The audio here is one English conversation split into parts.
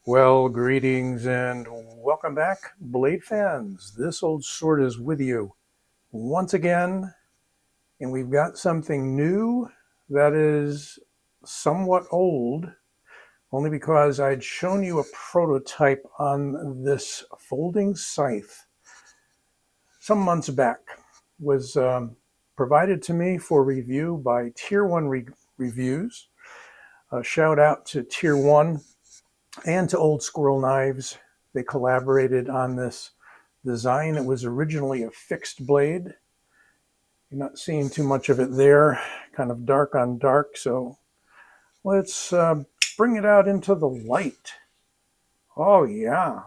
Well, greetings and welcome back, Blade fans. This old sword is with you once again, and we've got something new that is somewhat old, only because I'd shown you a prototype on this folding scythe some months back. Was provided to me for review by Tier1Reviews. A shout out to Tier1 and to OldSquirrel Knives. They collaborated on this design. It was originally a fixed blade. You're not seeing too much of it there, kind of dark on dark. So let's bring it out into the light. Oh yeah,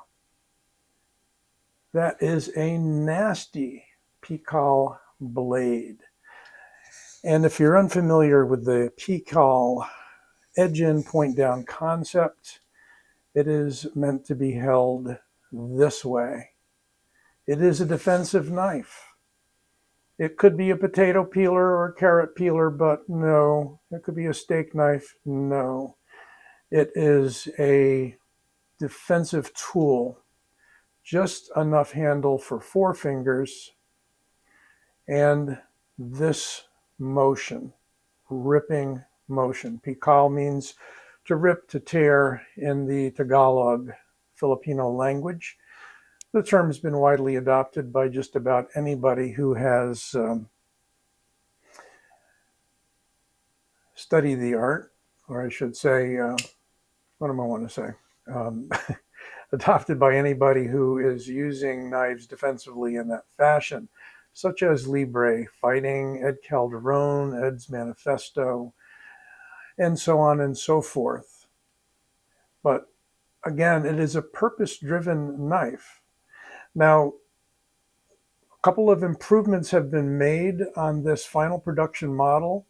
that is a nasty Pikal blade. And if you're unfamiliar with the Pikal edge in, point down concept, it is meant to be held this way. It is a defensive knife. It could be a potato peeler or a carrot peeler, but no. It could be a steak knife, no. It is a defensive tool. Just enough handle for 4 fingers and this motion, ripping motion. Pikal means to rip, to tear in the Tagalog Filipino language. The term has been widely adopted by just about anybody who has studied the art, or I should say, what do I want to say? Adopted by anybody who is using knives defensively in that fashion, such as Libre Fighting, Ed Calderon, Ed's Manifesto, and so on and so forth. But again, it is a purpose-driven knife. Now, a couple of improvements have been made on this final production model,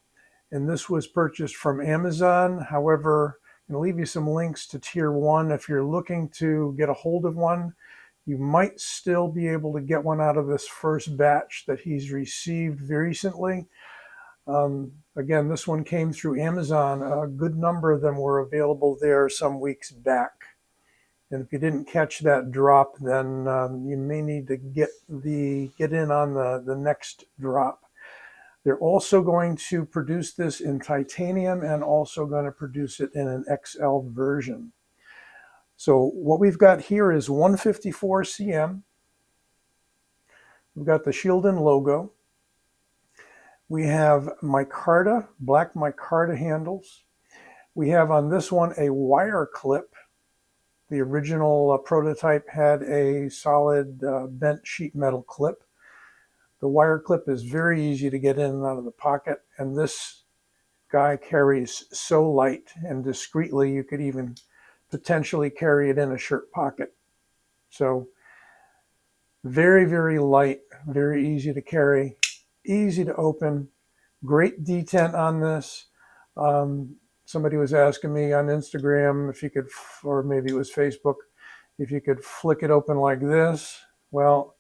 and this was purchased from Amazon. However, I'm going to leave you some links to Tier1. If you're looking to get a hold of one, you might still be able to get one out of this first batch that he's received recently. Again, this one came through Amazon. A good number of them were available there some weeks back. And if you didn't catch that drop, then you may need to get in on the next drop. They're also going to produce this in titanium and also going to produce it in an XL version. So what we've got here is 154 cm. We've got the Shieldon logo. We have micarta, black micarta handles. We have on this one a wire clip. The original prototype had a solid bent sheet metal clip. The wire clip is very easy to get in and out of the pocket, and this guy carries so light and discreetly you could even potentially carry it in a shirt pocket. So very, very light, very easy to carry, easy to open, great detent on this. Somebody was asking me on Instagram if you could, or maybe it was Facebook, if you could flick it open like this. Well,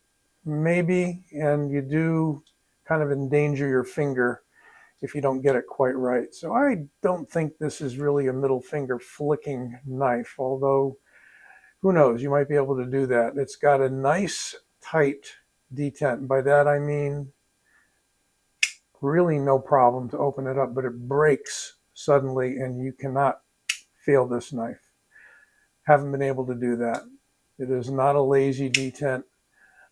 maybe, and you do kind of endanger your finger if you don't get it quite right. So I don't think this is really a middle finger flicking knife, although who knows, you might be able to do that. It's got a nice tight detent. By that I mean really no problem to open it up, but it breaks suddenly and you cannot fail this knife. Haven't been able to do that. It is not a lazy detent,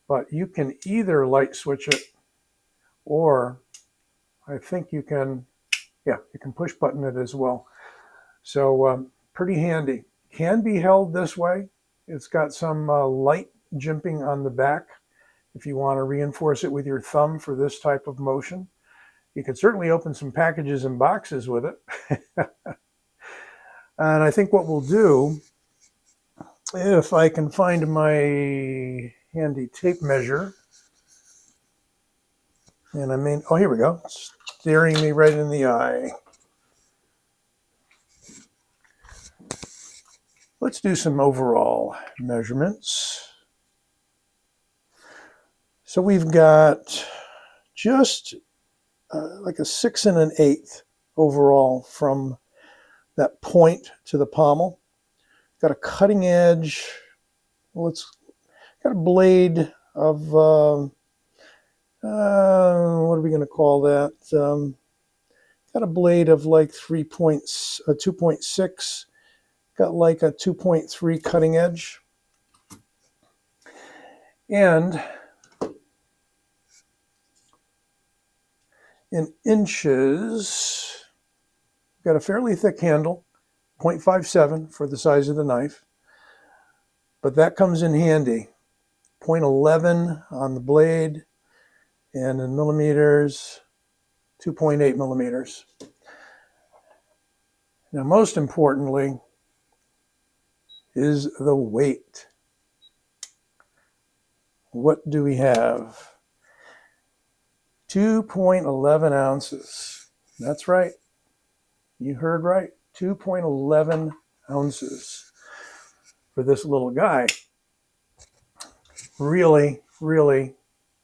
but you can either light switch it, or I think you can, yeah, you can push button it as well. So pretty handy. Can be held this way. It's got some light jimping on the back if you want to reinforce it with your thumb for this type of motion. You could certainly open some packages and boxes with it. And I think what we'll do, if I can find my handy tape measure, and I mean, oh, here we go, staring me right in the eye. Let's do some overall measurements. So we've got just like a 6 1/8 overall from that point to the pommel. got a cutting edge. Well, it's got a blade of, what are we going to call that? Got a blade of like 2.6. Got like a 2.3 cutting edge. And in inches, got a fairly thick handle, 0.57 for the size of the knife. But that comes in handy. 0.11 on the blade, and in millimeters, 2.8 millimeters. Now, most importantly is the weight. What do we have? 2.11 ounces. That's right. You heard right. 2.11 ounces for this little guy. Really, really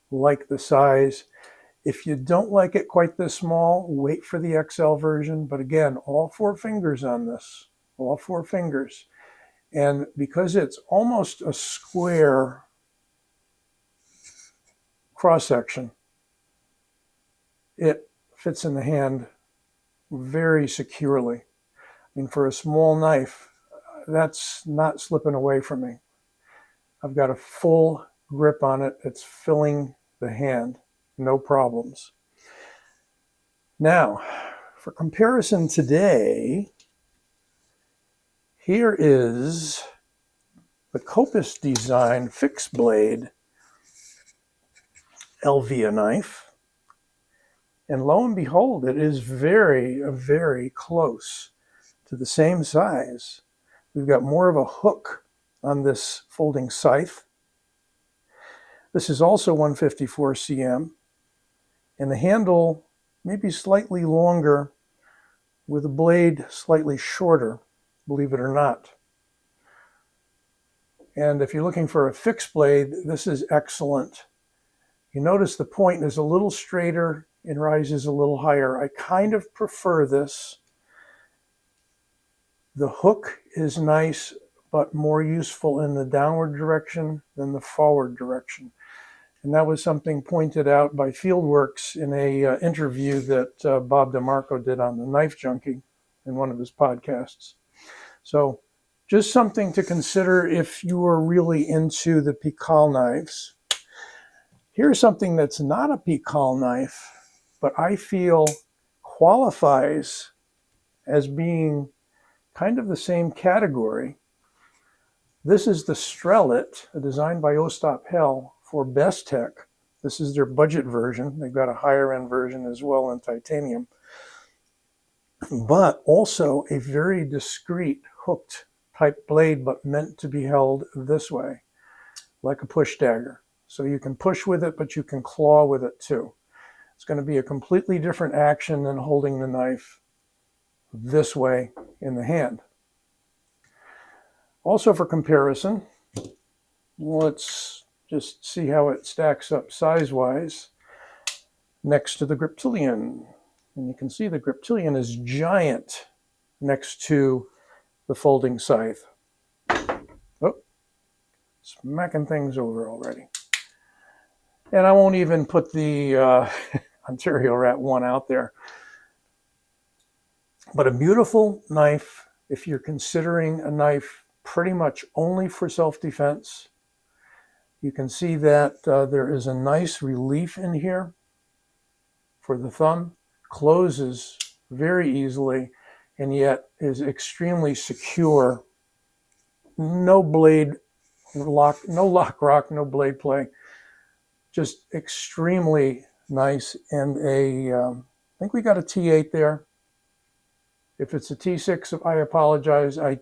like the size. If you don't like it quite this small, wait for the XL version. But again, all 4 fingers on this, all 4 fingers. And because it's almost a square cross-section, it fits in the hand very securely. I mean, for a small knife, that's not slipping away from me. I've got a full grip on it. It's filling the hand, no problems. Now, for comparison today, here is the Copus Design fixed blade Elvia knife. And lo and behold, it is very, very close to the same size. We've got more of a hook on this folding scythe. This is also 154 cm, and the handle may be slightly longer with the blade slightly shorter, believe it or not. And if you're looking for a fixed blade, this is excellent. You notice the point is a little straighter and rises a little higher. I kind of prefer this. The hook is nice, but more useful in the downward direction than the forward direction. And that was something pointed out by Fieldworks in a interview that Bob DeMarco did on the Knife Junkie in one of his podcasts. So just something to consider if you are really into the Pikal knives. Here's something that's not a Pikal knife, but I feel qualifies as being kind of the same category. This is the Strelit, designed by Ostap Hell for Bestech. This is their budget version. They've got a higher end version as well in titanium, but also a very discreet hooked type blade, but meant to be held this way, like a push dagger. So you can push with it, but you can claw with it too. It's going to be a completely different action than holding the knife this way in the hand. Also, for comparison, let's just see how it stacks up size-wise next to the Griptilian. And you can see the Griptilian is giant next to the folding scythe. Oh, smacking things over already. And I won't even put the Ontario Rat 1 out there. But a beautiful knife if you're considering a knife pretty much only for self-defense. You can see that there is a nice relief in here for the thumb. Closes very easily and yet is extremely secure. No blade lock, no lock rock, no blade play. Just extremely nice. And I think we got a T8 there. If it's a T6, I apologize. I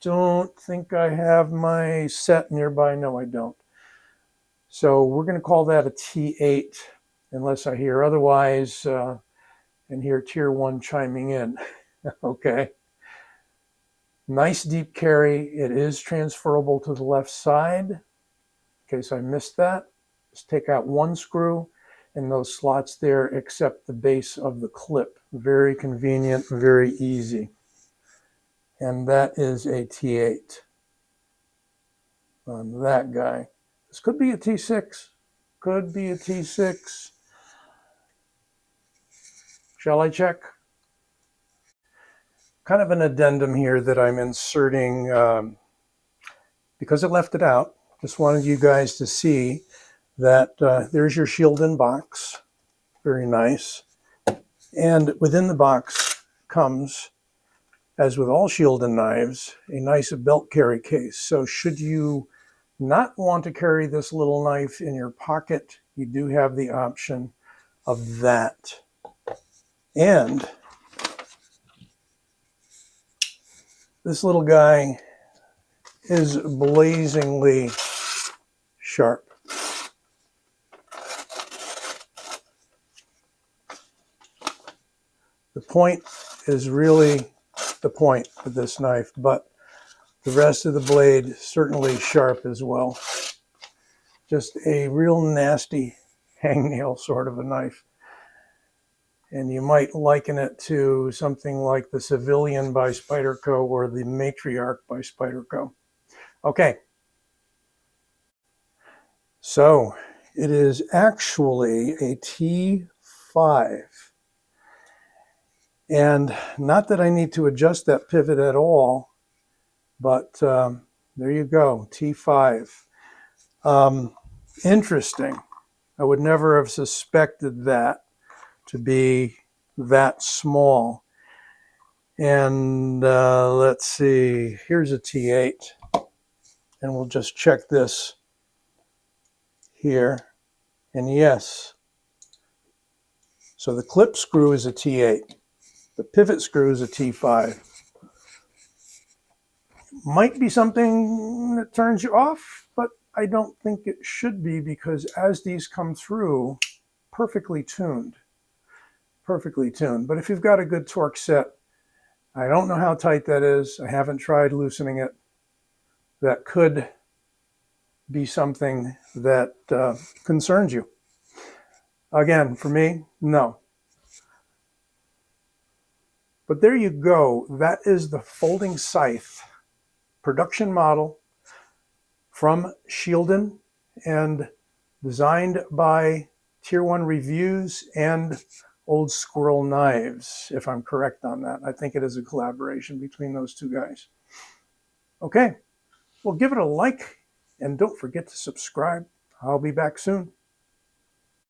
don't think I have my set nearby. No, I don't. So we're going to call that a T8 unless I hear otherwise and hear Tier 1 chiming in. Okay. Nice deep carry. It is transferable to the left side. In case I missed that, just take out one screw and those slots there except the base of the clip. Very convenient, very easy. And that is a T8. on that guy. This could be a T6. Could be a T6. Shall I check? Kind of an addendum here that I'm inserting because I left it out. Just wanted you guys to see that there's your Shieldon box. Very nice. And within the box comes, as with all Shieldon knives, a nice belt carry case. So should you not want to carry this little knife in your pocket, you do have the option of that. And this little guy is blazingly sharp. The point is really the point of this knife, but the rest of the blade certainly sharp as well. Just a real nasty hangnail sort of a knife. And you might liken it to something like the Civilian by Spyderco or the Matriarch by Spyderco. Okay. So it is actually a T5. And not that I need to adjust that pivot at all, but there you go, T5. Interesting. I would never have suspected that to be that small. And let's see, here's a T8. And we'll just check this here. And yes, so the clip screw is a T8. The pivot screw is a T5. Might be something that turns you off, but I don't think it should be, because as these come through, perfectly tuned. Perfectly tuned. But if you've got a good torque set, I don't know how tight that is. I haven't tried loosening it. That could be something that concerns you. Again, for me, no. But there you go. That is the folding scythe production model from Shieldon and designed by Tier1Reviews and OldSquirrel Knives, if I'm correct on that. I think it is a collaboration between those two guys. Okay, well, give it a like and don't forget to subscribe. I'll be back soon.